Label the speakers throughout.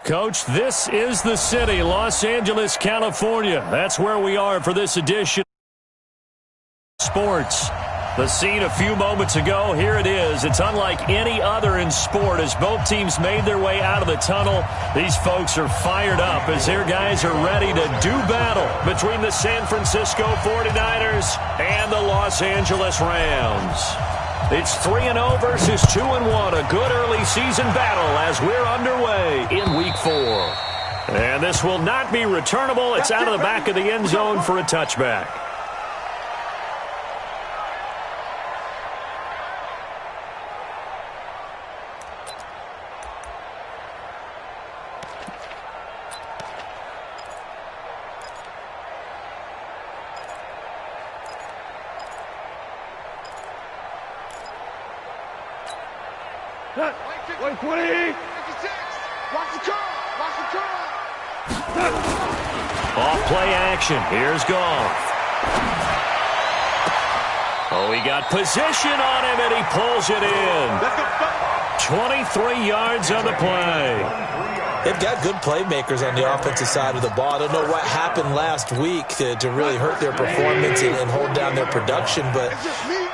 Speaker 1: Coach, this is the city, Los Angeles, California. That's where we are for this edition of Sports. The scene a few moments ago, here it is. It's unlike any other in sport as both teams made their way out of the tunnel. These folks are fired up as their guys are ready to do battle between the San Francisco 49ers and the Los Angeles Rams. It's 3-0 versus 2-1, a good early season battle as we're underway in Week 4. And this will not be returnable. It's out of the back of the end zone for a touchback. Off-play action. Here's Goff. Oh, he got position on him, and he pulls it in. 23 yards on the play.
Speaker 2: They've got good playmakers on the offensive side of the ball. I don't know what happened last week to really hurt their performance and hold down their production, but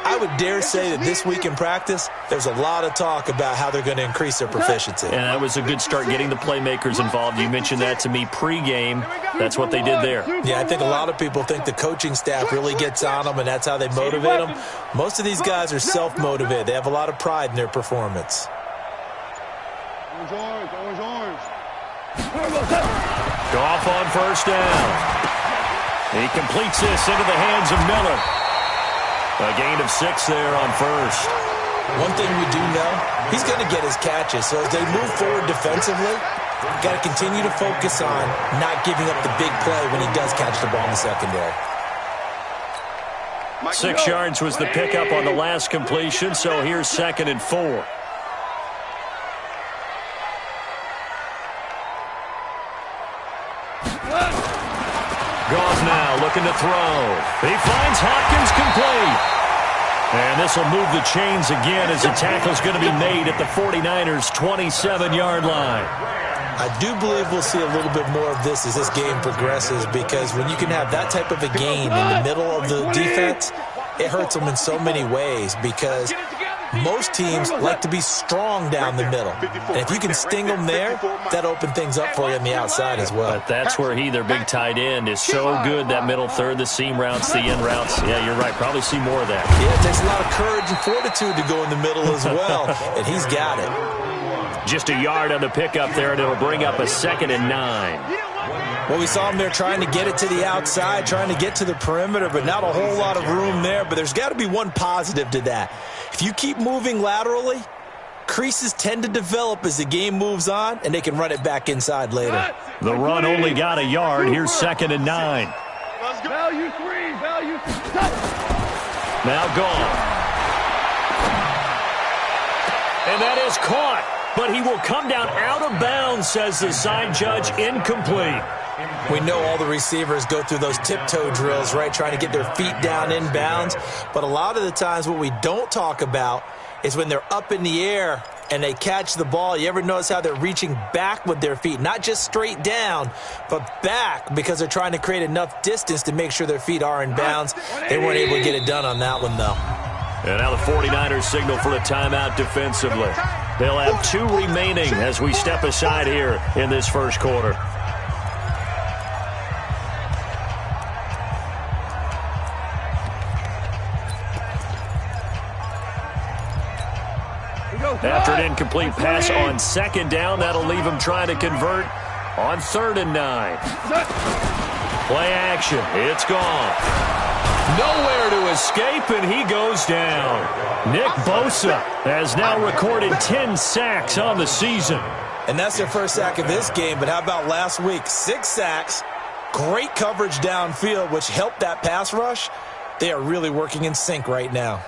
Speaker 2: I would dare say that this week in practice, there's a lot of talk about how they're going to increase their proficiency.
Speaker 1: And that was a good start getting the playmakers involved. You mentioned that to me pregame. That's what they did there.
Speaker 2: Yeah, I think a lot of people think the coaching staff really gets on them, and that's how they motivate them. Most of these guys are self-motivated. They have a lot of pride in their performance.
Speaker 1: Goff on first down. He completes this into the hands of Miller. A gain of 6 there on first.
Speaker 2: One thing we do know, he's going to get his catches. So as they move forward defensively, got to continue to focus on not giving up the big play when he does catch the ball in the secondary.
Speaker 1: 6 yards was the pickup on the last completion, so here's 2nd and 4. Goff now looking to throw. He finds Hopkins complete. And this will move the chains again as the tackle's going to be made at the 49ers' 27-yard line.
Speaker 2: I do believe we'll see a little bit more of this as this game progresses, because when you can have that type of a gain in the middle of the defense, it hurts them in so many ways, because most teams like to be strong down the middle. And if you can sting them there, that opens things up for you on the outside as well.
Speaker 1: But that's where their big tight end, is so good, that middle third, the seam routes, the end routes. Yeah, you're right. Probably see more of that.
Speaker 2: Yeah, it takes a lot of courage and fortitude to go in the middle as well, and he's got it.
Speaker 1: Just a yard on the pickup there, and it'll bring up a 2nd and 9.
Speaker 2: Well, we saw him there trying to get it to the outside, trying to get to the perimeter, but not a whole lot of room there. But there's got to be one positive to that. If you keep moving laterally, creases tend to develop as the game moves on, and they can run it back inside later.
Speaker 1: The run only got a yard. Here's 2nd and 9.
Speaker 3: Value 3, value 3.
Speaker 1: Now gone. And that is caught. But he will come down out of bounds, says the side judge. Incomplete.
Speaker 2: We know all the receivers go through those tiptoe drills, right, trying to get their feet down in bounds. But a lot of the times what we don't talk about is when they're up in the air and they catch the ball. You ever notice how they're reaching back with their feet? Not just straight down, but back, because they're trying to create enough distance to make sure their feet are in bounds. They weren't able to get it done on that one, though.
Speaker 1: And now the 49ers signal for a timeout defensively. They'll have 2 remaining as we step aside here in this first quarter. After an incomplete pass on 2nd down, that'll leave him trying to convert on 3rd and 9. Play action. It's gone. Nowhere to escape, and he goes down. Nick Bosa has now recorded 10 sacks on the season.
Speaker 2: And that's their first sack of this game, but how about last week? 6 sacks, great coverage downfield, which helped that pass rush. They are really working in sync right now.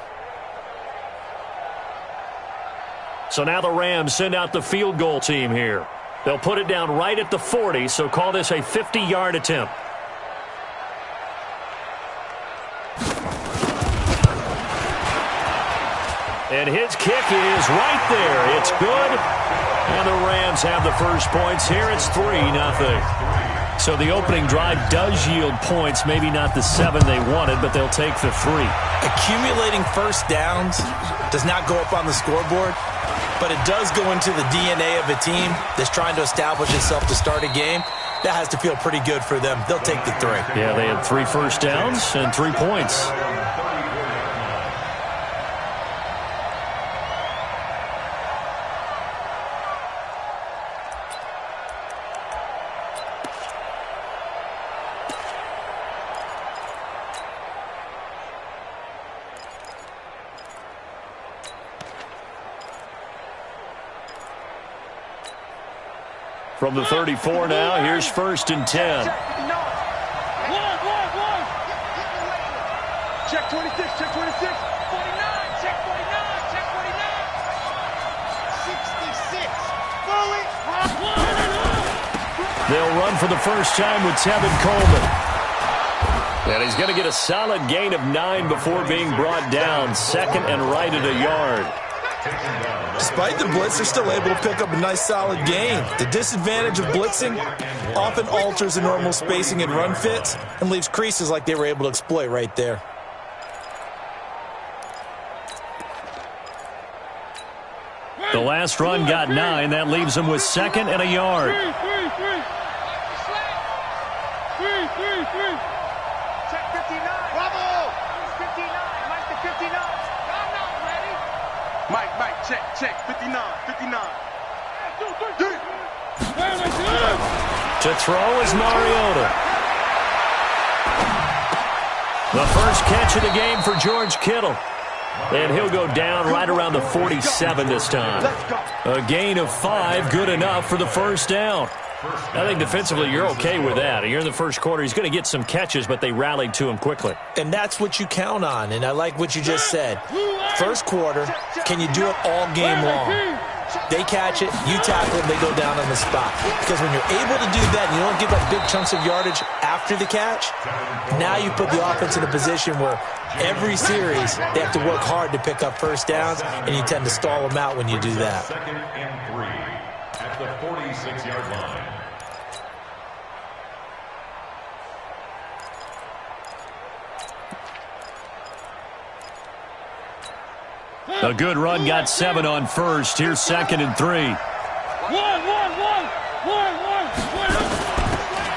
Speaker 1: So now the Rams send out the field goal team here. They'll put it down right at the 40, so call this a 50-yard attempt. And his kick is right there. It's good. And the Rams have the first points here. It's 3-0. So the opening drive does yield points. Maybe not the 7 they wanted, but they'll take the 3.
Speaker 2: Accumulating first downs does not go up on the scoreboard, but it does go into the DNA of a team that's trying to establish itself to start a game. That has to feel pretty good for them. They'll take the 3.
Speaker 1: Yeah, they had 3 first downs and 3 points. From the 34 now, here's 1st and 10.
Speaker 3: Check 26, check 26.
Speaker 4: 49, check 49, check 49. 66, fully.
Speaker 1: They'll run for the first time with Tevin Coleman. And he's going to get a solid gain of 9 before being brought down. 2nd and right at a yard.
Speaker 2: Despite the blitz, they're still able to pick up a nice solid gain. The disadvantage of blitzing often alters the normal spacing and run fits and leaves creases like they were able to exploit right there.
Speaker 1: The last run got 9. That leaves them with 2nd and a yard.
Speaker 3: Check 59. Bravo. 59. Mike to 59. I'm not ready. Mike, check. 59. 59. 2, 3.
Speaker 1: To throw is Mariota. The first catch of the game for George Kittle. And he'll go down right around the 47 this time. A gain of 5, good enough for the first down. I think defensively you're okay with that. You're in the first quarter. He's going to get some catches, but they rallied to him quickly.
Speaker 2: And that's what you count on, and I like what you just said. First quarter, can you do it all game long? They catch it, you tackle them, they go down on the spot. Because when you're able to do that and you don't give up big chunks of yardage after the catch, now you put the offense in a position where every series they have to work hard to pick up first downs, and you tend to stall them out when you do that.
Speaker 5: 2nd and 3 at the 46-yard line.
Speaker 1: A good run got 7 on first. Here's 2nd and 3.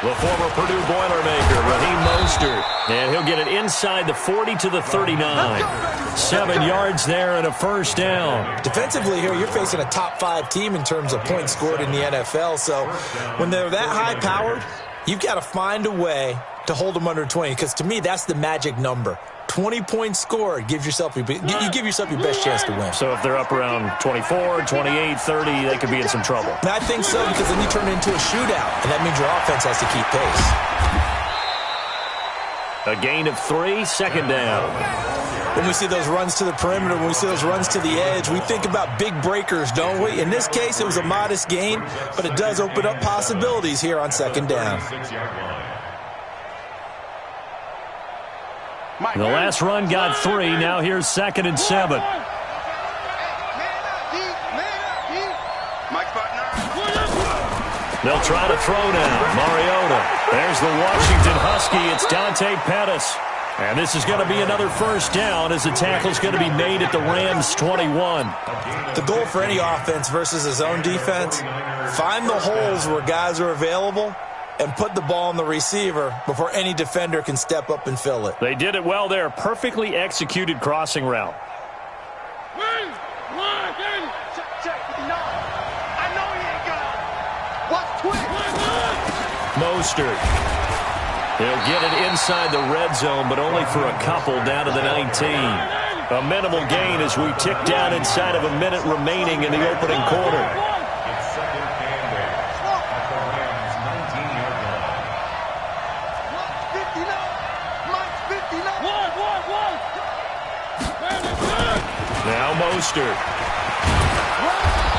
Speaker 1: The former Purdue Boilermaker, Raheem Mostert. And he'll get it inside the 40 to the 39. 7 yards there and a first down.
Speaker 2: Defensively here, you're facing a top-5 team in terms of points scored in the NFL. So when they're that high-powered, you've got to find a way to hold them under 20. Because to me, that's the magic number. 20 points scored, you give yourself your best chance to win.
Speaker 1: So if they're up around 24, 28, 30, they could be in some trouble.
Speaker 2: And I think so, because then you turn it into a shootout, and that means your offense has to keep pace.
Speaker 1: A gain of 3, 2nd down.
Speaker 2: When we see those runs to the perimeter, when we see those runs to the edge, we think about big breakers, don't we? In this case, it was a modest gain, but it does open up possibilities here on 2nd down.
Speaker 1: The last run got 3. Now here's 2nd and 7. They'll try to throw now. Mariota. There's the Washington Husky. It's Dante Pettis. And this is going to be another first down as the tackle's going to be made at the Rams' 21.
Speaker 2: The goal for any offense versus his own defense, find the holes where guys are available and put the ball on the receiver before any defender can step up and fill it.
Speaker 1: They did it well there. Perfectly executed crossing route. Mostert. He'll get it inside the red zone, but only for a couple down to the 19. A minimal gain as we tick down inside of a minute remaining in the opening quarter. Now Mostert.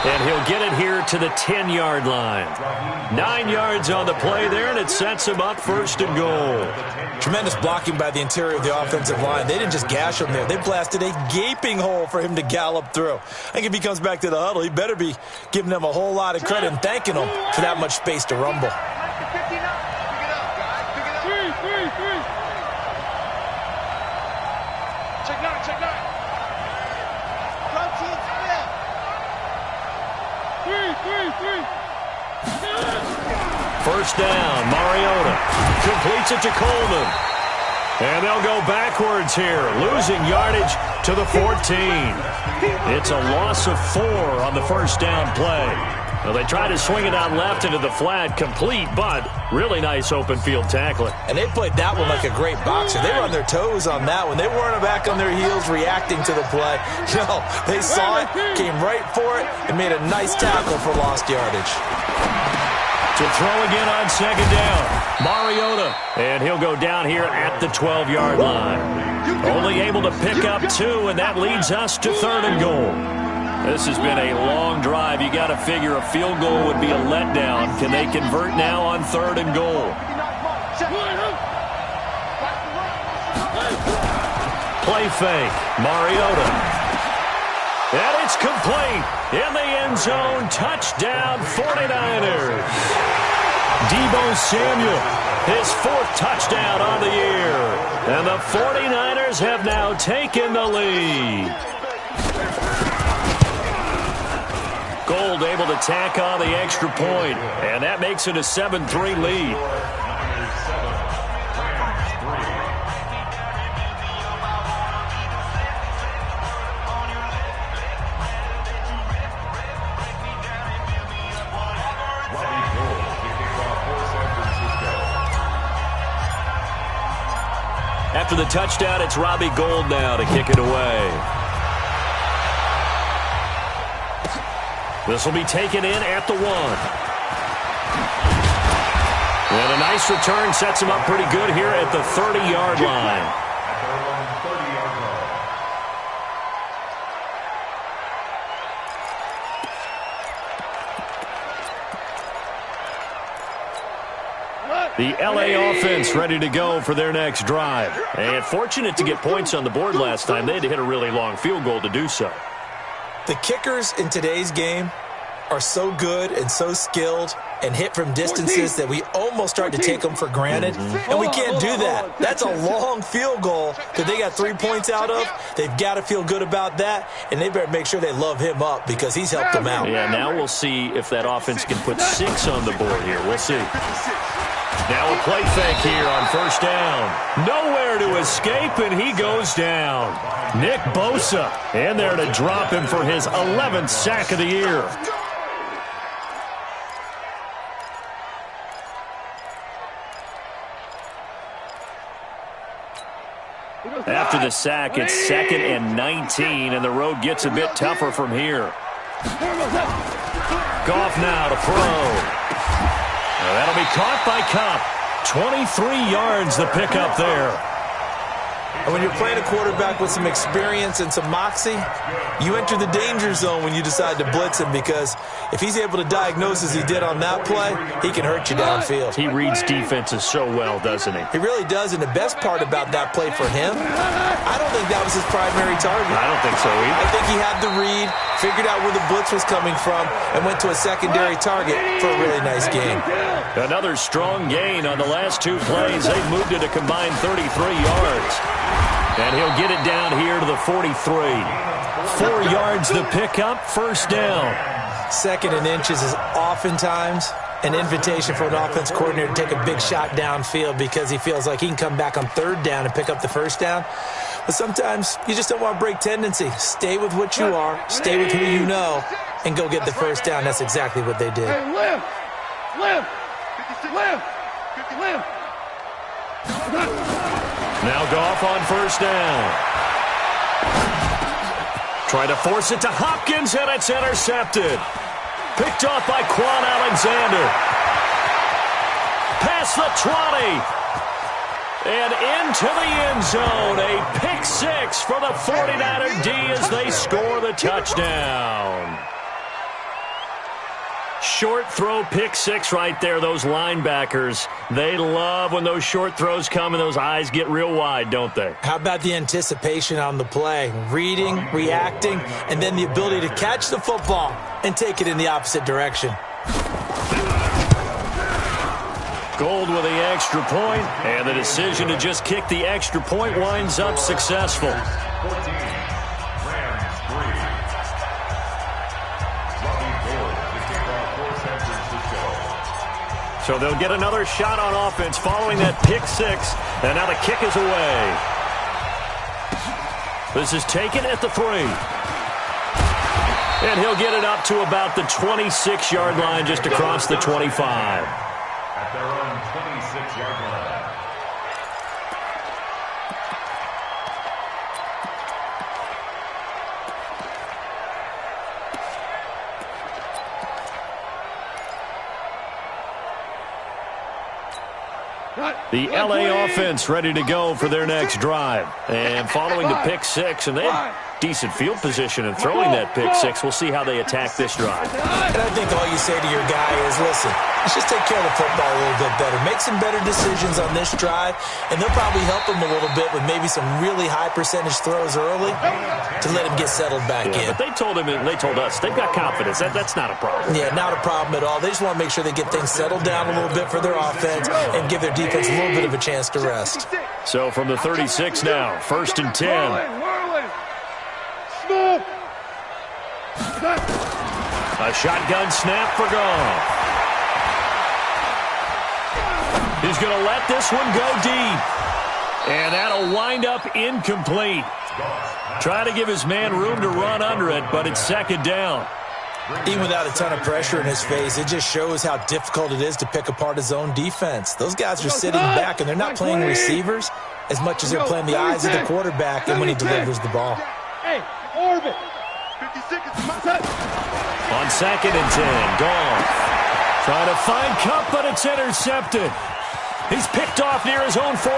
Speaker 1: And he'll get it here to the 10-yard line. 9 yards on the play there, and it sets him up 1st and goal.
Speaker 2: Tremendous blocking by the interior of the offensive line. They didn't just gash him there. They blasted a gaping hole for him to gallop through. I think if he comes back to the huddle, he better be giving them a whole lot of credit and thanking them for that much space to rumble.
Speaker 3: Check nine.
Speaker 1: First down, Mariota completes it to Coleman. And they'll go backwards here, losing yardage to the 14. It's a loss of 4 on the first down play. Well, they try to swing it out left into the flat, complete, but really nice open field tackling.
Speaker 2: And they played that one like a great boxer. They were on their toes on that one. They weren't back on their heels reacting to the play. No, they saw it, came right for it, and made a nice tackle for lost yardage.
Speaker 1: To throw again on 2nd down, Mariota. And he'll go down here at the 12-yard line. Only able to pick up 2, and that leads us to 3rd and goal. This has been a long drive. You got to figure a field goal would be a letdown. Can they convert now on 3rd and goal? Play fake, Mariota. And it's complete. In the end zone, touchdown 49ers. Deebo Samuel, his 4th touchdown on the year. And the 49ers have now taken the lead. Gold able to tack on the extra point, and that makes it a 7-3 lead. After the touchdown, it's Robbie Gould now to kick it away. This will be taken in at the 1. And a nice return sets him up pretty good here at the 30-yard line. The LA offense ready to go for their next drive. And fortunate to get points on the board last time. They had to hit a really long field goal to do so.
Speaker 2: The kickers in today's game are so good and so skilled and hit from distances that we almost start to take them for granted, and we can't do that. That's a long field goal that they got 3 points out of. They've got to feel good about that, and they better make sure they love him up because he's helped them out.
Speaker 1: Yeah, now we'll see if that offense can put 6 on the board here. We'll see. Now a play fake here on 1st down. Nowhere to escape, and he goes down. Nick Bosa in there to drop him for his 11th sack of the year. After the sack, it's 2nd and 19, and the road gets a bit tougher from here. Goff now to throw. That'll be caught by Kupp. 23 yards the pickup there.
Speaker 2: And when you're playing a quarterback with some experience and some moxie, you enter the danger zone when you decide to blitz him, because if he's able to diagnose as he did on that play, he can hurt you downfield.
Speaker 1: He reads defenses so well, doesn't he?
Speaker 2: He really does, and the best part about that play for him, I don't think that was his primary target.
Speaker 1: I don't think so either.
Speaker 2: I think he had the read, figured out where the blitz was coming from, and went to a secondary target for a really nice gain.
Speaker 1: Another strong gain on the last 2 plays. They've moved it a combined 33 yards. And he'll get it down here to the 43. 4 yards the pickup, 1st down.
Speaker 2: 2nd and inches is oftentimes an invitation for an offense coordinator to take a big shot downfield because he feels like he can come back on 3rd down and pick up the 1st down. But sometimes you just don't want to break tendency. Stay with what you are, stay with who you know, and go get the 1st down. That's exactly what they did.
Speaker 3: Hey, left.
Speaker 1: Now Goff on 1st down. Try to force it to Hopkins, and it's intercepted. Picked off by Quan Alexander. Past the 20. And into the end zone. A pick 6 for the 49er D as they score the touchdown. Short throw pick six right there, those linebackers. They love when those short throws come and those eyes get real wide, don't they?
Speaker 2: How about the anticipation on the play? Reading, reacting, and then the ability to catch the football and take it in the opposite direction.
Speaker 1: Gold with the extra point, and the decision to just kick the extra point winds up successful.
Speaker 5: 14. Rams 3. Robbie Gould to kick off for San Francisco.
Speaker 1: So they'll get another shot on offense following that pick six, and now the kick is away. This is taken at the 3. And he'll get it up to about the 26-yard line, just across the 25.
Speaker 5: At their own 26-yard line.
Speaker 1: The LA offense ready to go for their next drive. And following the pick six, and they have decent field position and throwing that pick six. We'll see how they attack this drive.
Speaker 2: And I think all you say to your guy is, listen, let's just take care of the football a little bit better. Make some better decisions on this drive, and they'll probably help him a little bit with maybe some really high percentage throws early to let him get settled back in.
Speaker 1: But they told him, and they told us, they've got confidence. That's not a problem.
Speaker 2: Yeah, not a problem at all. They just want to make sure they get things settled down a little bit for their offense and give their defense a little bit of a chance to rest.
Speaker 1: So from the 36 now, 1st and 10. A shotgun snap for Goff. He's going to let this one go deep. And that'll wind up incomplete. Try to give his man room to run under it, but it's 2nd down.
Speaker 2: Even without a ton of pressure in his face, it just shows how difficult it is to pick apart his own defense. Those guys are sitting back, and they're not playing receivers as much as they're playing the eyes of the quarterback and when he delivers the ball.
Speaker 3: Hey, orbit. 50 seconds.
Speaker 1: On 2nd and 10, Goff trying to find Kupp, but it's intercepted. He's picked off near his own 48.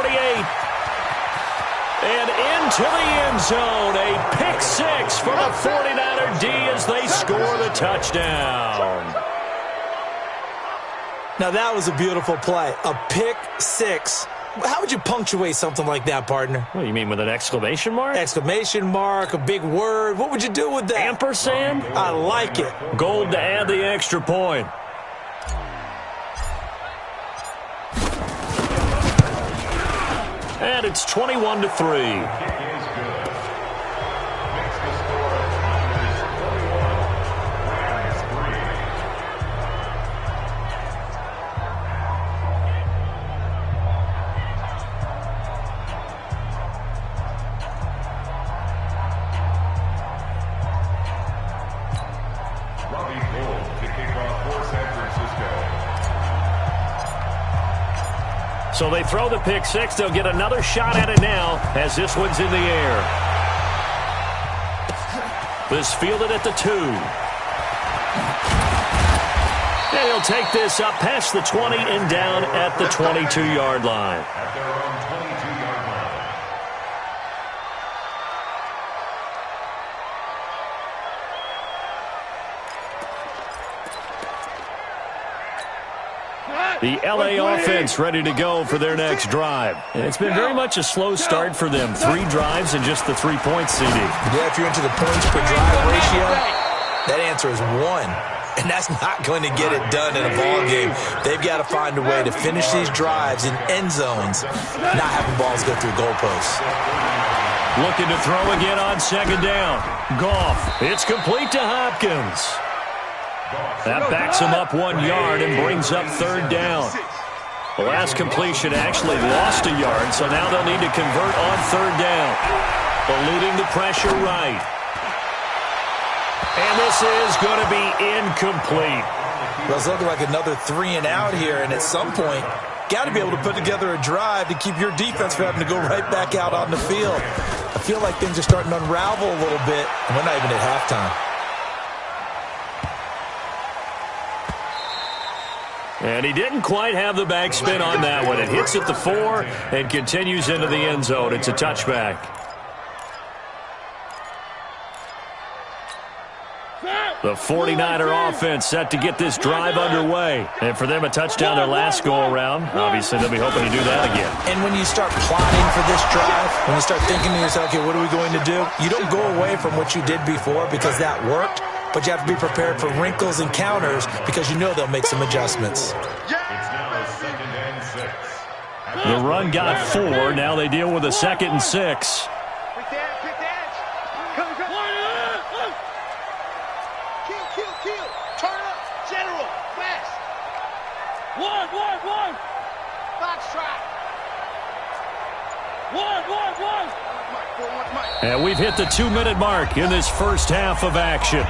Speaker 1: And into the end zone, a pick six for the 49er D as they score the touchdown.
Speaker 2: Now that was a beautiful play, a pick six. How would you punctuate something like that, partner?
Speaker 1: What do you mean, with an exclamation mark?
Speaker 2: Exclamation mark, a big word. What would you do with that?
Speaker 1: Ampersand?
Speaker 2: I like it.
Speaker 1: Gold to add the extra point. And it's 21-3. So they throw the pick six. They'll get another shot at it now as this one's in the air. This fielded at the 2. And he'll take this up past the 20 and down at the 22-yard line.
Speaker 5: At their own 22-yard line.
Speaker 1: The LA offense ready to go for their next drive. And it's been very much a slow start for them. 3 drives and just the 3 points, CD.
Speaker 2: Yeah, if you're into the points per drive ratio, that answer is 1. And that's not going to get it done in a ball game. They've got to find a way to finish these drives in end zones, not having balls go through goalposts.
Speaker 1: Looking to throw again on 2nd down. Goff. It's complete to Hopkins. That backs him up 1 yard and brings up 3rd down. The last completion actually lost a yard, so now they'll need to convert on 3rd down. Eluding the pressure right. And this is going to be incomplete.
Speaker 2: Well, it's looking like another 3 and out here, and at some point, got to be able to put together a drive to keep your defense from having to go right back out on the field. I feel like things are starting to unravel a little bit, and we're not even at halftime.
Speaker 1: And he didn't quite have the backspin on that one. It hits at the 4 and continues into the end zone. It's a touchback. The 49er offense set to get this drive underway. And for them, a touchdown their last go-around. Obviously, they'll be hoping to do that again.
Speaker 2: And when you start plotting for this drive, when you start thinking to yourself, okay, what are we going to do? You don't go away from what you did before because that worked, but you have to be prepared for wrinkles and counters because you know they'll make some adjustments.
Speaker 5: It's now 2nd and 6.
Speaker 1: The run got 4. Now they deal with a 2nd and 6.
Speaker 3: Quick the edge. Come. Kill. Turn up. General. Fast.
Speaker 4: One.
Speaker 3: Box trap.
Speaker 4: One.
Speaker 3: Mike.
Speaker 1: And we've hit the 2-minute mark in this first half of action.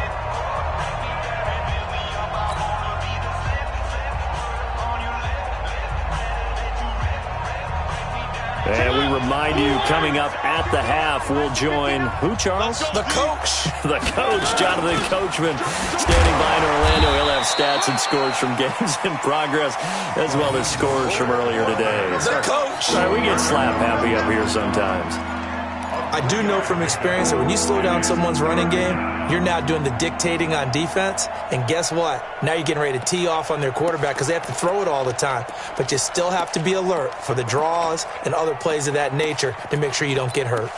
Speaker 1: And we remind you, coming up at the half, we'll join who, Charles?
Speaker 2: The coach.
Speaker 1: The coach, Jonathan Coachman, standing by in Orlando. He'll have stats and scores from games in progress, as well as scores from earlier today.
Speaker 2: The coach.
Speaker 1: All right, we get slap happy up here sometimes.
Speaker 2: I do know from experience that when you slow down someone's running game, you're now doing the dictating on defense. And guess what? Now you're getting ready to tee off on their quarterback because they have to throw it all the time. But you still have to be alert for the draws and other plays of that nature to make sure you don't get hurt.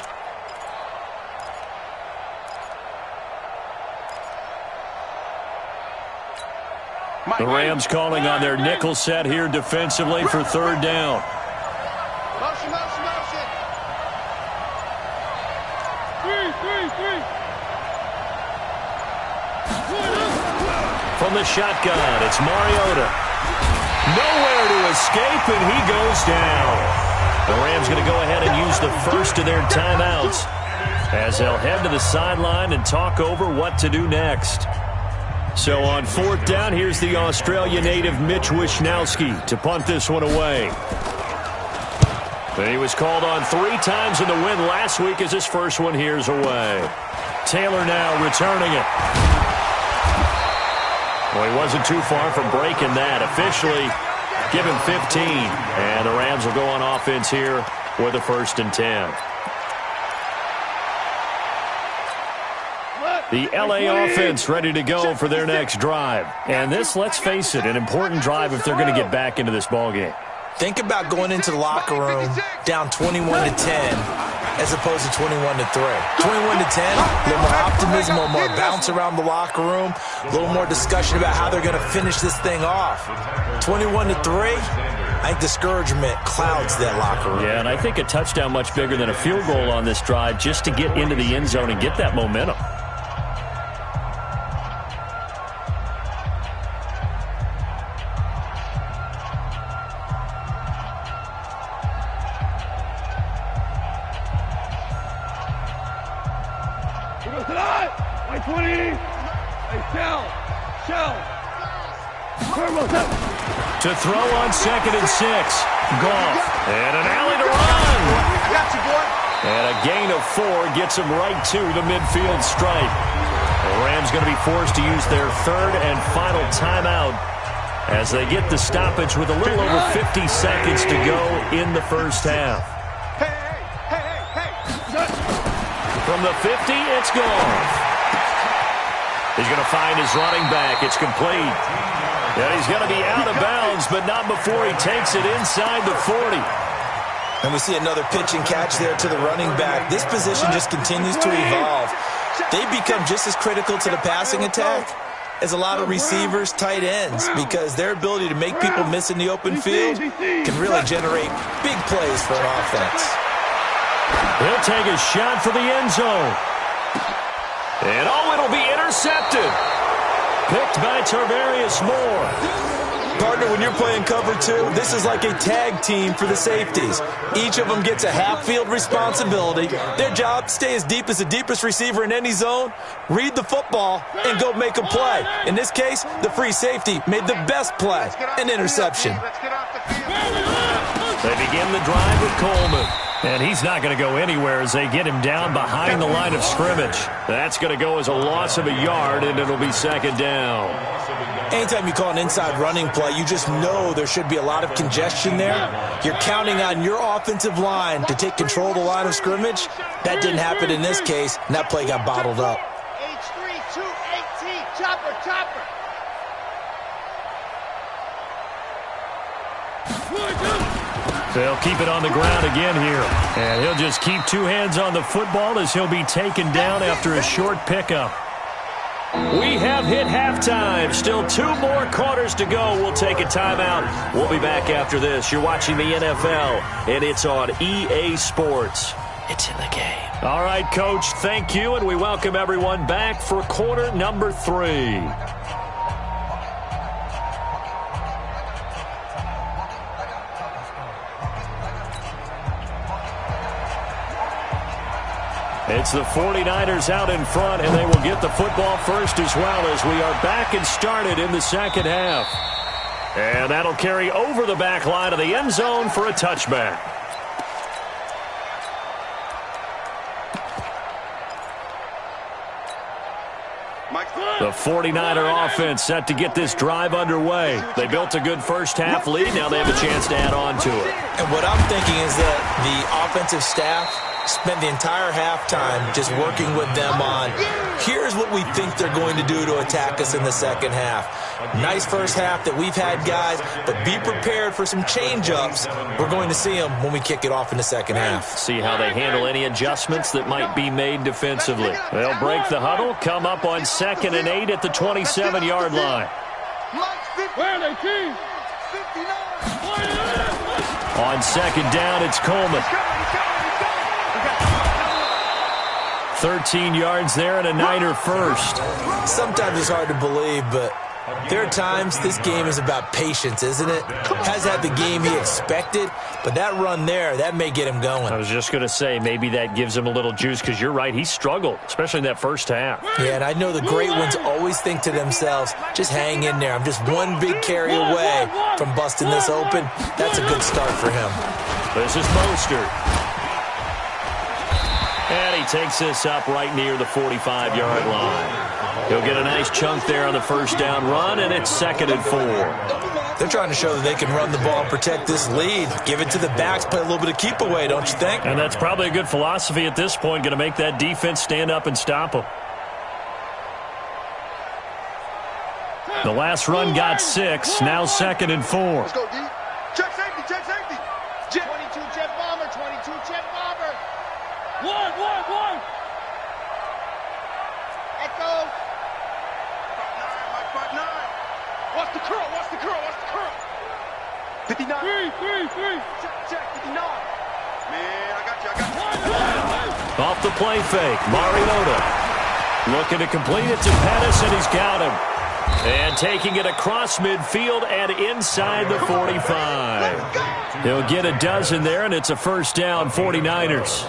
Speaker 1: The Rams calling on their nickel set here defensively for 3rd down.
Speaker 3: Motion.
Speaker 4: Three.
Speaker 1: From the shotgun, it's Mariota. Nowhere to escape, and he goes down. The Rams going to go ahead and use the first of their timeouts as they'll head to the sideline and talk over what to do next. So on 4th down, here's the Australia native Mitch Wishnowsky to punt this one away. He was called on 3 times in the win last week as his first one here's away. Taylor now returning it. Well, he wasn't too far from breaking that. Officially, give him 15. And the Rams will go on offense here with a 1st and 10. The LA offense ready to go for their next drive. And this, let's face it, an important drive if they're going to get back into this ballgame.
Speaker 2: Think about going into the locker room down 21-10 as opposed to 21-3. 21-10, a little more optimism, a little more bounce around the locker room, a little more discussion about how they're going to finish this thing off. 21-3, I think discouragement clouds that locker room.
Speaker 1: Yeah, and I think a touchdown much bigger than a field goal on this drive just to get into the end zone and get that momentum. To throw on 2nd and 6. Goff. And an alley to run.
Speaker 3: I got you, boy.
Speaker 1: And a gain of 4 gets him right to the midfield stripe. The Rams going to be forced to use their 3rd and final timeout as they get the stoppage with a little over 50 seconds to go in the first half.
Speaker 3: Hey.
Speaker 1: From the 50, it's Goff. He's going to find his running back. It's complete. And he's going to be out of bounds, but not before he takes it inside the 40.
Speaker 2: And we see another pitch and catch there to the running back. This position just continues to evolve. They become just as critical to the passing attack as a lot of receivers, tight ends, because their ability to make people miss in the open field can really generate big plays for an offense.
Speaker 1: He'll take a shot for the end zone. And it'll be intercepted. Picked by Tarvarius Moore.
Speaker 2: Partner, when you're playing cover 2, this is like a tag team for the safeties. Each of them gets a half-field responsibility. Their job, stay as deep as the deepest receiver in any zone, read the football, and go make a play. In this case, the free safety made the best play, an interception.
Speaker 1: They begin the drive with Coleman. And he's not going to go anywhere as they get him down behind the line of scrimmage. That's going to go as a loss of a yard, and it'll be 2nd down.
Speaker 2: Anytime you call an inside running play, you just know there should be a lot of congestion there. You're counting on your offensive line to take control of the line of scrimmage. That didn't happen in this case, and that play got bottled up.
Speaker 3: H3, 218. Chopper, chopper.
Speaker 1: They'll keep it on the ground again here. And he'll just keep two hands on the football as he'll be taken down after a short pickup. We have hit halftime. Still 2 more quarters to go. We'll take a timeout. We'll be back after this. You're watching the NFL, and it's on EA Sports.
Speaker 2: It's in the game.
Speaker 1: All right, Coach, thank you, and we welcome everyone back for quarter number 3. It's the 49ers out in front, and they will get the football first as well as we are back and started in the second half. And that'll carry over the back line of the end zone for a touchback. The 49er offense set to get this drive underway. They built a good first-half lead. Now they have a chance to add on to it.
Speaker 2: And what I'm thinking is that the offensive staff spent the entire halftime just working with them on, here's what we think they're going to do to attack us in the second half. Nice first half that we've had, guys, but be prepared for some change-ups. We're going to see them when we kick it off in the second half.
Speaker 1: See how they handle any adjustments that might be made defensively. They'll break the huddle, come up on 2nd and 8 at the 27-yard line. On 2nd down, it's Coleman. 13 yards there and a Niner first.
Speaker 2: Sometimes it's hard to believe, but there are times this game is about patience, isn't it? Has had the game he expected, but that run there, that may get him going.
Speaker 1: I was just going to say, maybe that gives him a little juice because you're right, he struggled, especially in that first half.
Speaker 2: Yeah, and I know the great ones always think to themselves, just hang in there. I'm just one big carry away from busting this open. That's a good start for him.
Speaker 1: This is Mostert. And he takes this up right near the 45-yard line. He'll get a nice chunk there on the first down run, and it's 2nd and 4.
Speaker 2: They're trying to show that they can run the ball and protect this lead. Give it to the backs, play a little bit of keep away, don't you think?
Speaker 1: And that's probably a good philosophy at this point, going to make that defense stand up and stop them. The last run got 6, now 2nd and 4.
Speaker 3: Let's go, D. Check safety, check safety. 22 jet bomber, 22 jet bomber. One. Echo. 5-9. Watch the curl. 59. 3. Check, 59. Man, I got you.
Speaker 1: Off the play fake, Mariota. Looking to complete it to Pettis, and he's got him. And taking it across midfield and inside the 45. He'll get a dozen there, and it's a first down, 49ers.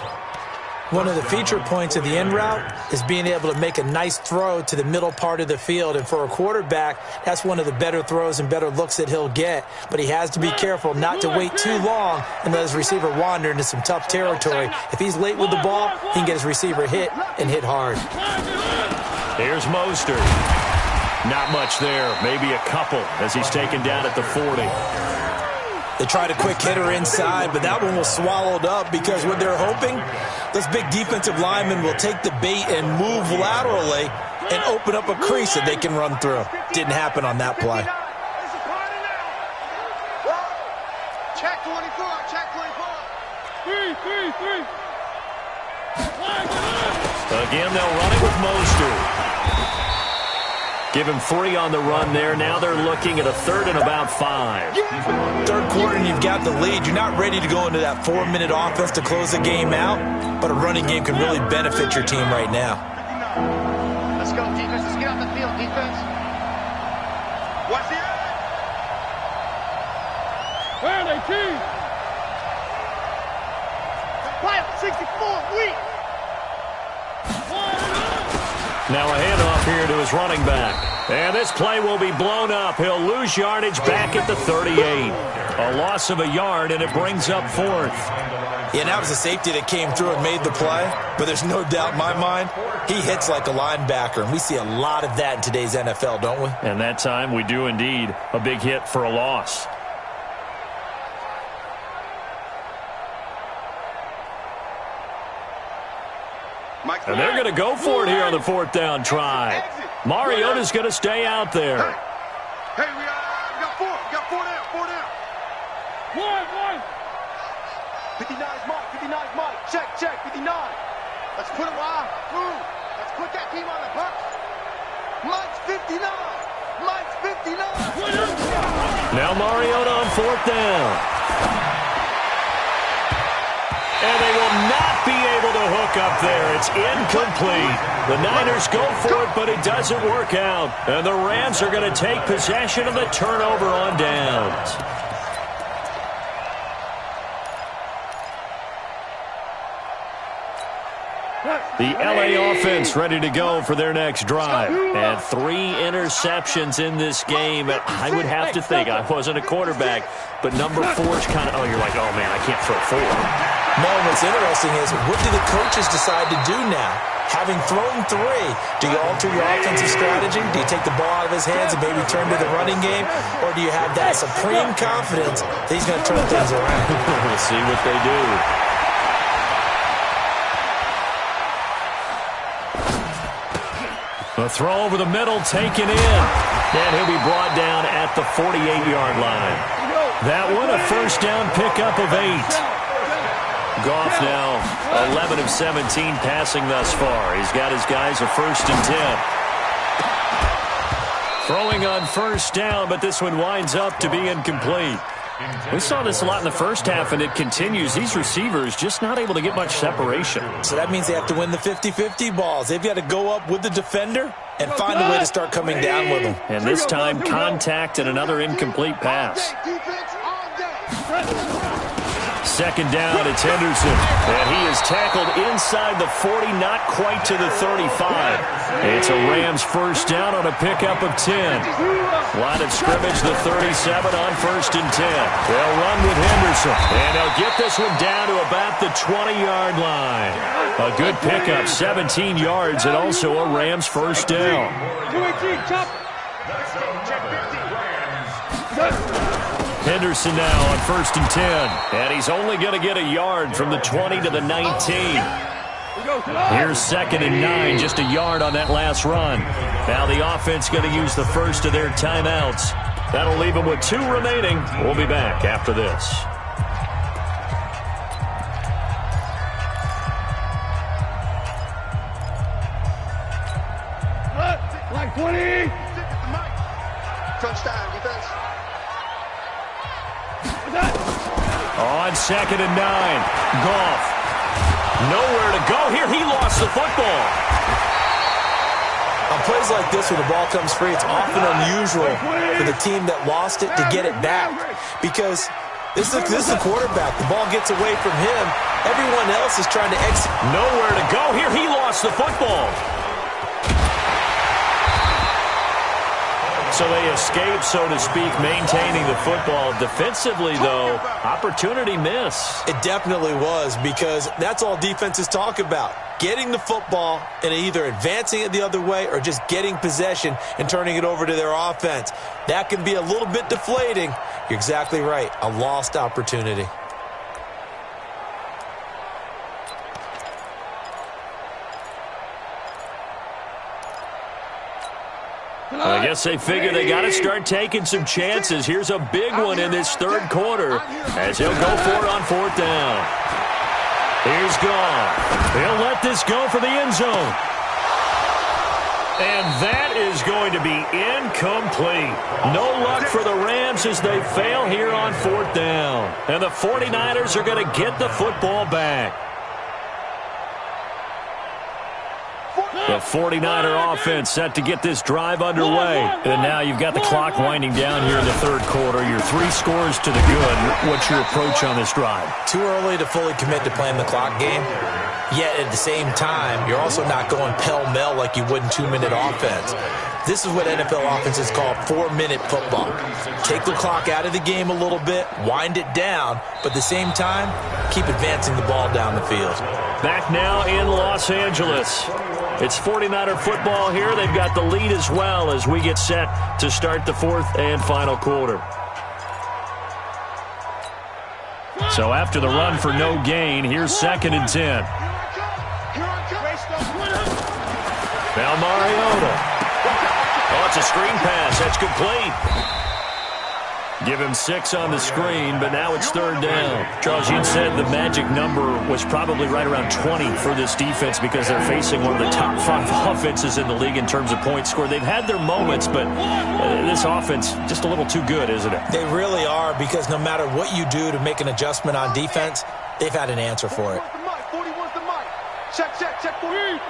Speaker 2: One of the feature points of the in route is being able to make a nice throw to the middle part of the field. And for a quarterback, that's one of the better throws and better looks that he'll get. But he has to be careful not to wait too long and let his receiver wander into some tough territory. If he's late with the ball, he can get his receiver hit and hit hard.
Speaker 1: Here's Mostert. Not much there, maybe a couple as he's taken down at the 40.
Speaker 2: They tried a quick hitter inside, but that one was swallowed up because what they're hoping, those big defensive linemen will take the bait and move laterally and open up a crease that they can run through. Didn't happen on that play.
Speaker 3: Check 24, check 24.
Speaker 1: Again, they'll run it with Mostert. Give him 3 on the run there. Now they're looking at a 3rd and about 5.
Speaker 2: Third quarter and you've got the lead. You're not ready to go into that 4-minute offense to close the game out, but a running game can really benefit your team right now.
Speaker 3: Let's go, defense. Let's get off the field, defense. Watch the end. Where are they, team? Fire 64, weak.
Speaker 1: Now a handoff here to his running back. And this play will be blown up. He'll lose yardage back at the 38. A loss of a yard, and it brings up 4th.
Speaker 2: Yeah, that was a safety that came through and made the play. But there's no doubt in my mind, he hits like a linebacker. And we see a lot of that in today's NFL, don't we?
Speaker 1: And that time we do indeed. A big hit for a loss. And they're going to go for it here on the 4th down try. Mariota's going to stay out there.
Speaker 3: Hey, we got four. We got four down. Four down. One. 59's Mike. 59's Mike. Check. 59. Let's put it wide. Move. Let's put that team on the bus. Mike's 59. Mike's 59.
Speaker 1: Now Mariota on fourth down. And they will not be able to hook up there. It's incomplete. The Niners go for it, but it doesn't work out. And the Rams are going to take possession of the turnover on downs. The LA offense ready to go for their next drive. And 3 interceptions in this game. I would have to think, I wasn't a quarterback, but number 4's kind of, you're like, oh, man, I can't throw 4.
Speaker 2: No, what's interesting is, what do the coaches decide to do now? Having thrown 3, do you alter your offensive strategy? Do you take the ball out of his hands and maybe turn to the running game? Or do you have that supreme confidence that he's going to turn things around?
Speaker 1: We'll see what they do. A throw over the middle, taken in. And he'll be brought down at the 48-yard line. That one, a first down pickup of 8. Goff now 11 of 17 passing thus far. He's got his guys a 1st and 10. Throwing on first down, but this one winds up to be incomplete. We saw this a lot in the first half, and it continues. These receivers just not able to get much separation.
Speaker 2: So that means they have to win the 50-50 balls. They've got to go up with the defender and find a way to start coming down with them.
Speaker 1: And this time, contact and another incomplete pass. Second down, it's Henderson. And he is tackled inside the 40, not quite to the 35. It's a Rams first down on a pickup of 10. Line of scrimmage, the 37 on 1st and 10. They'll run with Henderson. And they'll get this one down to about the 20-yard line. A good pickup, 17 yards, and also a Rams first down. Henderson now on 1st and 10. And he's only going to get a yard from the 20 to the 19. Here's 2nd and 9, just a yard on that last run. Now the offense going to use the first of their timeouts. That'll leave them with 2 remaining. We'll be back after this.
Speaker 3: Like 20. Touchdown, defense.
Speaker 1: On 2nd and 9, Goff. Nowhere to go here. He lost the football.
Speaker 2: On plays like this, when the ball comes free, it's often unusual for the team that lost it to get it back. Because this is the quarterback. The ball gets away from him. Everyone else is trying to exit.
Speaker 1: Nowhere to go here. He lost the football. So they escape, so to speak, maintaining the football. Defensively, though, opportunity miss.
Speaker 2: It definitely was, because that's all defenses talk about. Getting the football and either advancing it the other way or just getting possession and turning it over to their offense. That can be a little bit deflating. You're exactly right. A lost opportunity.
Speaker 1: I guess they figure they got to start taking some chances. Here's a big one in this 3rd quarter as he'll go for it on 4th down. Here's Goff. He'll let this go for the end zone. And that is going to be incomplete. No luck for the Rams as they fail here on 4th down. And the 49ers are going to get the football back. The 49er offense set to get this drive underway. And now you've got the clock winding down here in the 3rd quarter. You're 3 scores to the good. What's your approach on this drive?
Speaker 2: Too early to fully commit to playing the clock game. Yet at the same time, you're also not going pell-mell like you would in 2-minute offense. This is what NFL offenses call 4-minute football. Take the clock out of the game a little bit, wind it down, but at the same time, keep advancing the ball down the field.
Speaker 1: Back now in Los Angeles. It's 49er football here. They've got the lead as well as we get set to start the 4th and final quarter. So after the run for no gain, here's 2nd and 10. Now Mariota. Oh, it's a screen pass. That's complete. Give him 6 on the screen, but now it's third down. Charles, you'd said the magic number was probably right around 20 for this defense because they're facing one of the top 5 offenses in the league in terms of points scored. They've had their moments, but this offense just a little too good, isn't it?
Speaker 2: They really are, because no matter what you do to make an adjustment on defense, they've had an answer for it.
Speaker 3: 41's the mic. Check, 41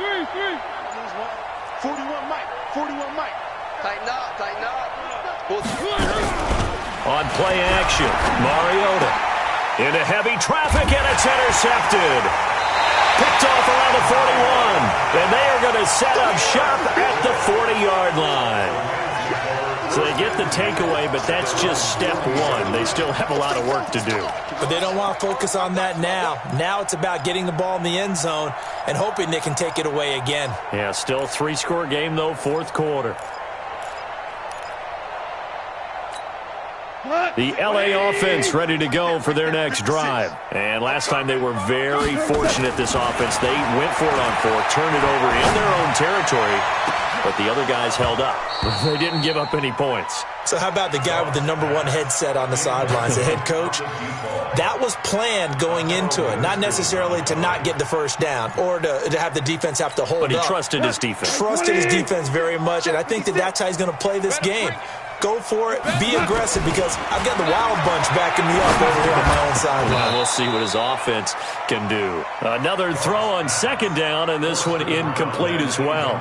Speaker 3: Mike. 41 Mike.
Speaker 4: Tighten up, tighten up.
Speaker 1: On play action, Mariota into heavy traffic, and it's intercepted. Picked off around the 41, and they are going to set up shop at the 40-yard line. So they get the takeaway, but that's just step one. They still have a lot of work to do.
Speaker 2: But they don't want to focus on that now. Now it's about getting the ball in the end zone and hoping they can take it away again.
Speaker 1: Yeah, still 3-score game, though, fourth quarter. The L.A. offense ready to go for their next drive. And last time they were very fortunate, this offense. They went for it on fourth, turned it over in their own territory, but the other guys held up. They didn't give up any points.
Speaker 2: So how about the guy with the #1 headset on the sidelines, the head coach? That was planned going into it, not necessarily to not get the first down or to have the defense have to hold up.
Speaker 1: But he trusted his defense.
Speaker 2: Trusted his defense very much, and I think that's how he's going to play this game. Go for it. Be aggressive, because I've got the wild bunch backing me up over here on my own sideline.
Speaker 1: Well, we'll see what his offense can do. Another throw on second down, and this one incomplete as well.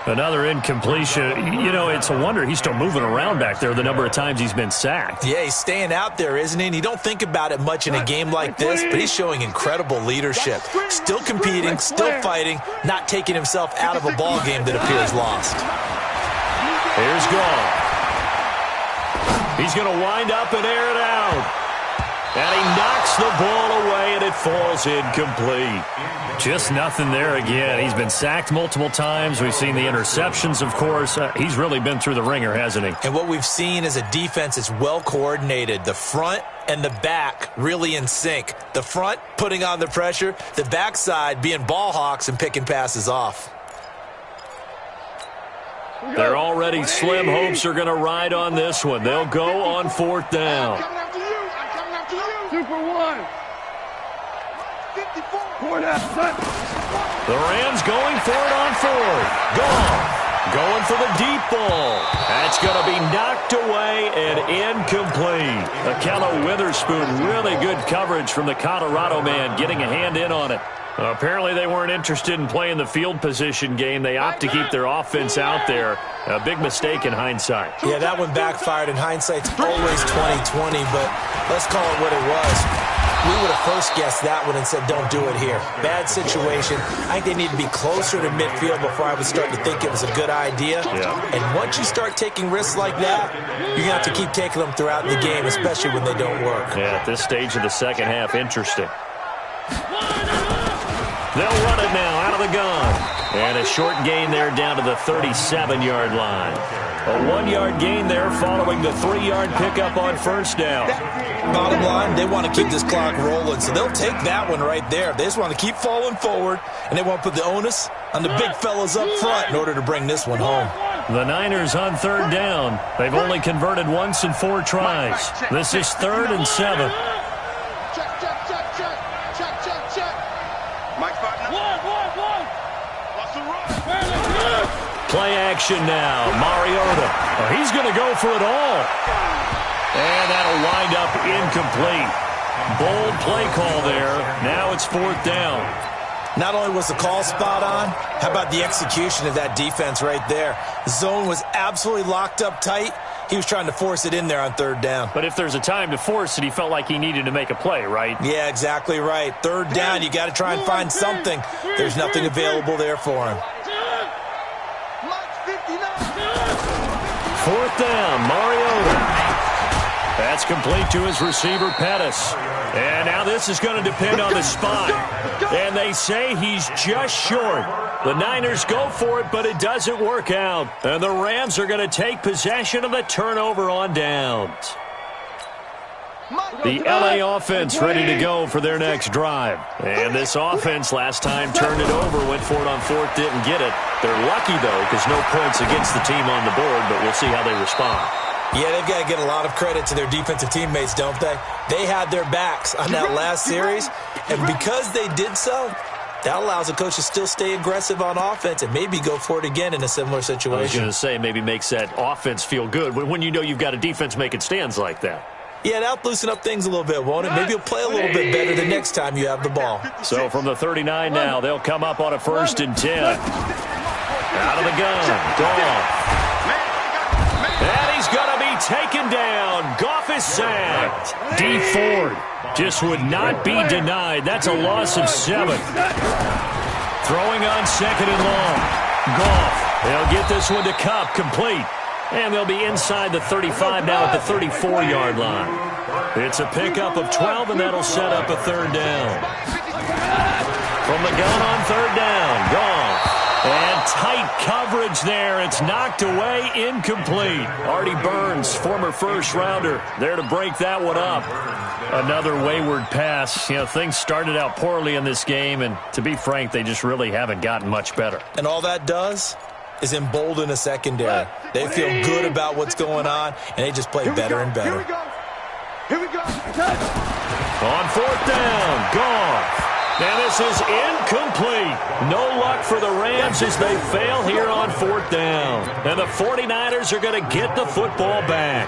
Speaker 1: Another incompletion. You know, it's a wonder he's still moving around back there the number of times he's been sacked.
Speaker 2: Yeah, he's staying out there, isn't he? And you don't think about it much in a game like this, but he's showing incredible leadership. Still competing, still fighting, not taking himself out of a ball game that appears lost.
Speaker 1: Here's Gall. He's going to wind up and air it out. And he knocks the ball away, and it falls incomplete. Just nothing there again. He's been sacked multiple times. We've seen the interceptions, of course. He's really been through the ringer, hasn't he?
Speaker 2: And what we've seen is a defense that's well coordinated. The front and the back really in sync. The front putting on the pressure. The backside being ball hawks and picking passes off.
Speaker 1: Their already slim hopes are going to ride on this one. They'll go on fourth down.
Speaker 3: Super one. 54.
Speaker 1: The Rams going for it on fourth. Gone. Going for the deep ball. That's going to be knocked away and incomplete. Akello Witherspoon, really good coverage from the Colorado man, getting a hand in on it. Apparently they weren't interested in playing the field position game. They opt to keep their offense out there. A big mistake in hindsight.
Speaker 2: Yeah, that one backfired. In hindsight's always 20/20, but let's call it what it was. We would have first guessed that one and said, don't do it here. Bad situation. I think they need to be closer to midfield before I would start to think it was a good idea.
Speaker 1: Yeah.
Speaker 2: And once you start taking risks like that, you're going to have to keep taking them throughout the game, especially when they don't work.
Speaker 1: Yeah, at this stage of the second half, interesting. They'll run it now out of the gun. And a short gain there down to the 37-yard line. A 1-yard gain there following the 3-yard pickup on first down.
Speaker 2: Bottom line, they want to keep this clock rolling, so they'll take that one right there. They just want to keep falling forward, and they want to put the onus on the big fellas up front in order to bring this one home.
Speaker 1: The Niners on third down. They've only converted once in 4 tries. This is 3rd and 7. Play action now. Mariota. Oh, he's going to go for it all. And that'll wind up incomplete. Bold play call there. Now it's 4th down.
Speaker 2: Not only was the call spot on, how about the execution of that defense right there? The zone was absolutely locked up tight. He was trying to force it in there on 3rd down.
Speaker 1: But if there's a time to force it, he felt like he needed to make a play, right?
Speaker 2: Yeah, exactly right. 3rd down, you got to try and find something. There's nothing available there for him.
Speaker 1: 4th down, Mariota. That's complete to his receiver, Pettis. And now this is going to depend on the spot. And they say he's just short. The Niners go for it, but it doesn't work out. And the Rams are going to take possession of the turnover on downs. The LA offense ready to go for their next drive. And this offense last time turned it over, went for it on fourth, didn't get it. They're lucky, though, because no points against the team on the board, but we'll see how they respond.
Speaker 2: Yeah, they've got to get a lot of credit to their defensive teammates, don't they? They had their backs on that last series, and because they did so, that allows the coach to still stay aggressive on offense and maybe go for it again in a similar situation.
Speaker 1: I was going to say, maybe makes that offense feel good when you know you've got a defense making stands like that.
Speaker 2: Yeah, that'll loosen up things a little bit, won't it? Maybe you'll play a little bit better the next time you have the ball.
Speaker 1: So from the 39 now, they'll come up on a 1st and 10. Out of the gun, Goff. And he's going to be taken down. Goff is sacked. D. Ford just would not be denied. That's a loss of 7. Throwing on 2nd and long. Goff, they'll get this one to Kupp, complete. And they'll be inside the 35 now at the 34-yard line. It's a pickup of 12, and that'll set up a 3rd down. From the gun on 3rd down, Goff. And tight coverage there. It's knocked away, incomplete. Artie Burns, former first-rounder, there to break that one up. Another wayward pass. You know, things started out poorly in this game, and to be frank, they just really haven't gotten much better.
Speaker 2: And all that does is embolden a secondary. They feel good about what's going on, and they just play better and better.
Speaker 3: Here we go.
Speaker 1: On 4th down, Goff. And this is incomplete. No luck for the Rams as they fail here on 4th down. And the 49ers are going to get the football back.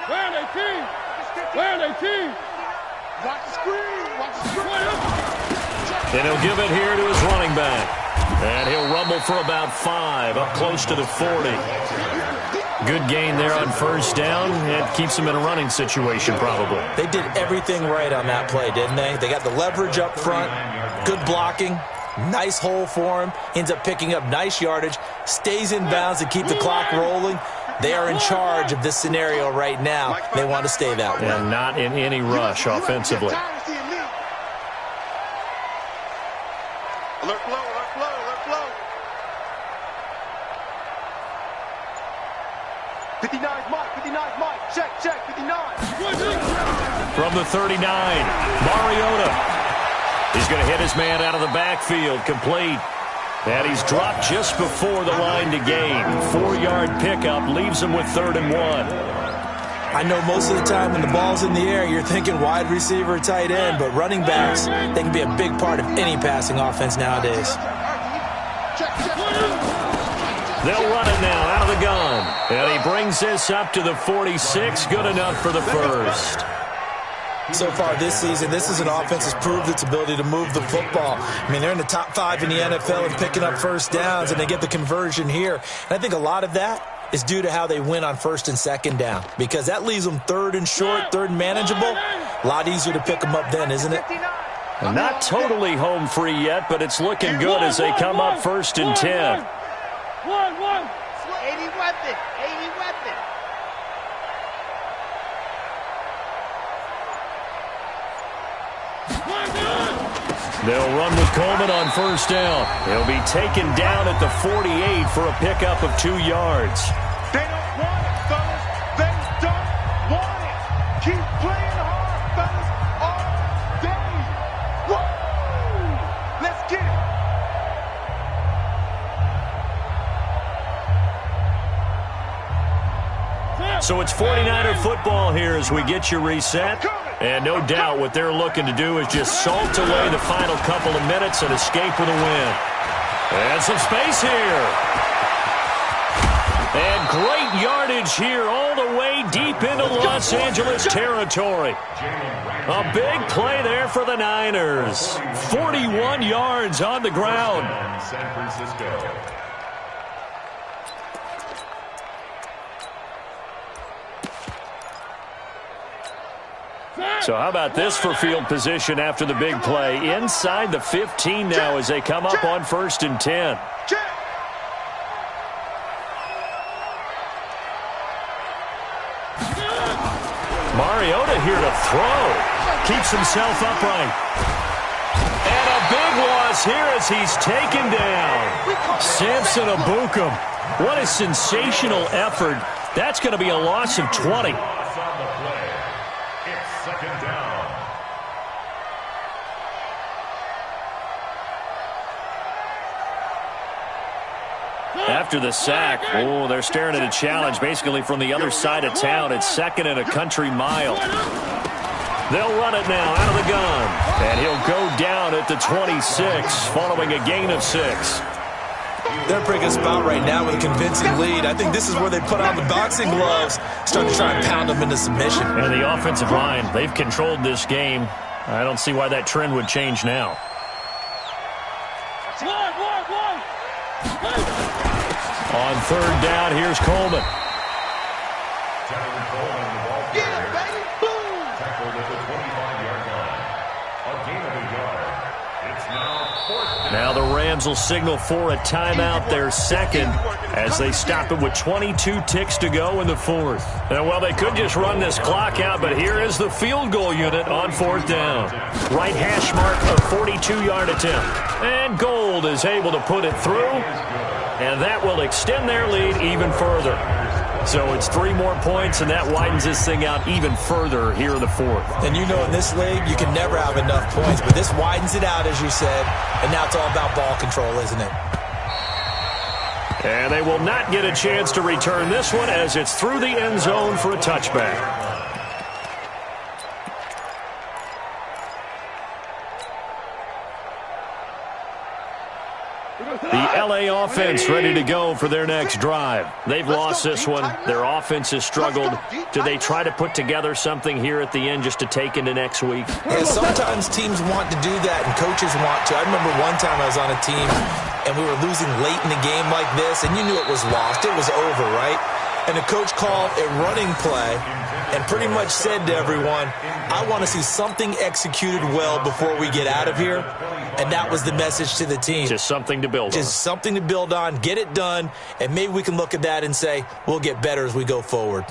Speaker 3: Where are they, team? Where are they, team? Watch the screen. Watch the screen.
Speaker 1: And he'll give it here to his running back. And he'll rumble for about 5, up close to the 40. Good gain there on 1st down. It keeps them in a running situation probably.
Speaker 2: They did everything right on that play, didn't they? They got the leverage up front, good blocking, nice hole for him, ends up picking up nice yardage, stays in bounds to keep the clock rolling. They are in charge of this scenario right now. They want to stay that way.
Speaker 1: And not in any rush offensively.
Speaker 3: Alert flow, alert flow, alert flow. 59's Mike, 59's Mike. Check, 59.
Speaker 1: From the 39, Mariota. He's going to hit his man out of the backfield, complete. And he's dropped just before the line to gain. 4-yard pickup leaves him with 3rd and 1.
Speaker 2: I know most of the time when the ball's in the air, you're thinking wide receiver, tight end, but running backs, they can be a big part of any passing offense nowadays.
Speaker 1: They'll run it now out of the gun. And he brings this up to the 46. Good enough for the 1st.
Speaker 2: So far this season, this is an offense that's proved its ability to move the football. I mean, they're in the top 5 in the NFL and picking up 1st downs, and they get the conversion here. And I think a lot of that is due to how they win on 1st and 2nd down, because that leaves them 3rd and short, 3rd and manageable. A lot easier to pick them up then, isn't it?
Speaker 1: Not totally home free yet, but it's looking good as they come up 1st and 10.
Speaker 4: 80 weapon. 80 weapon.
Speaker 1: They'll run with Coleman on 1st down. He'll be taken down at the 48 for a pickup of 2 yards.
Speaker 3: They don't want it, fellas. They don't want it. Keep playing hard, fellas, all day. Woo! Let's get it.
Speaker 1: So it's 49er football here as we get you reset. And no doubt what they're looking to do is just salt away the final couple of minutes and escape with a win. And some space here. And great yardage here all the way deep into Los Angeles territory. A big play there for the Niners. 41 yards on the ground.
Speaker 5: San Francisco.
Speaker 1: So how about this for field position after the big play? Inside the 15 now as they come up on 1st and 10. Mariota here to throw. Keeps himself upright. And a big loss here as he's taken down. Samson Abukum. What a sensational effort. That's going to be a loss of 20. After the sack, oh, they're staring at a challenge basically from the other side of town. It's 2nd and a country mile. They'll run it now out of the gun. And he'll go down at the 26 following a gain of 6.
Speaker 2: They're in a pretty good spot right now with a convincing lead. I think this is where they put on the boxing gloves, start to try and pound them into submission.
Speaker 1: And the offensive line, they've controlled this game. I don't see why that trend would change now. On 3rd down, here's Coleman. Now the Rams will signal for a timeout, their 2nd, as they stop it with 22 ticks to go in the 4th. And, well, they could just run this clock out, but here is the field goal unit on 4th down. Right hash mark, a 42-yard attempt. And Gold is able to put it through, and that will extend their lead even further. So it's 3 more points, and that widens this thing out even further here in the 4th.
Speaker 2: And you know in this league, you can never have enough points, but this widens it out, as you said, and now it's all about ball control, isn't it?
Speaker 1: And they will not get a chance to return this one as it's through the end zone for a touchback. The L.A. offense ready to go for their next drive. They've lost this one. Their offense has struggled. Do they try to put together something here at the end just to take into next week?
Speaker 2: Yeah, sometimes teams want to do that and coaches want to. I remember one time I was on a team and we were losing late in the game like this, and you knew it was lost. It was over, right? And the coach called a running play and pretty much said to everyone, I want to see something executed well before we get out of here. And that was the message to the team.
Speaker 1: Just something to build on.
Speaker 2: Just something to build on, get it done, and maybe we can look at that and say, we'll get better as we go forward.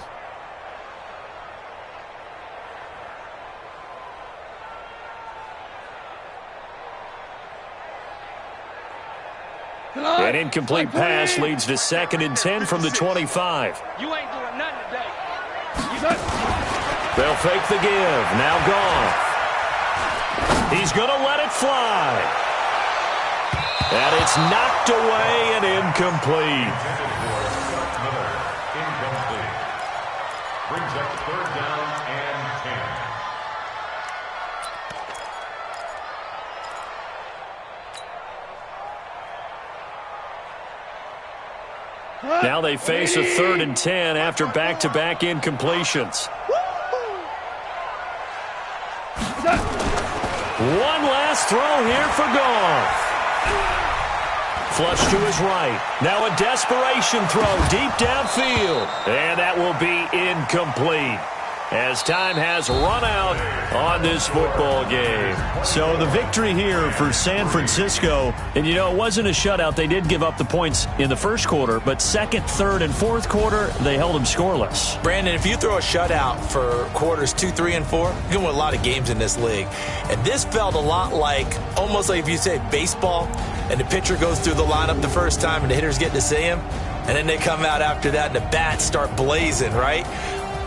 Speaker 1: An incomplete pass leads to 2nd and 10 from the 25.
Speaker 4: You ain't doing nothing today.
Speaker 1: They'll fake the give. Now gone. He's going to let it fly. And it's knocked away and incomplete.
Speaker 5: Brings up 3rd down and 10.
Speaker 1: Now they face a 3rd and 10 after back-to-back incompletions. One last throw here for Goff. Flush to his right. Now a desperation throw deep downfield. And that will be incomplete, as time has run out on this football game. So the victory here for San Francisco. And, you know, it wasn't a shutout. They did give up the points in the first quarter, but 2nd, 3rd, and 4th quarter, they held them scoreless.
Speaker 2: Brandon, if you throw a shutout for quarters 2, 3, and 4, you can win a lot of games in this league. And this felt a lot like, almost like if you say baseball, and the pitcher goes through the lineup the first time and the hitters get to see him, and then they come out after that and the bats start blazing, right?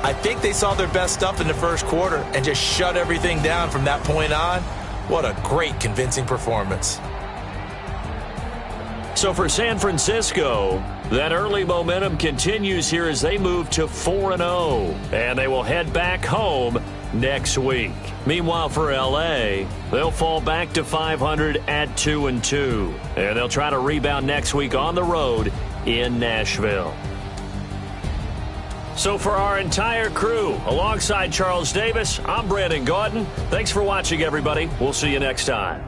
Speaker 2: I think they saw their best stuff in the first quarter and just shut everything down from that point on. What a great, convincing performance.
Speaker 1: So for San Francisco, that early momentum continues here as they move to 4-0. And they will head back home next week. Meanwhile, for L.A., they'll fall back to 500 at 2-2. And they'll try to rebound next week on the road in Nashville. So for our entire crew, alongside Charles Davis, I'm Brandon Gaudin. Thanks for watching, everybody. We'll see you next time.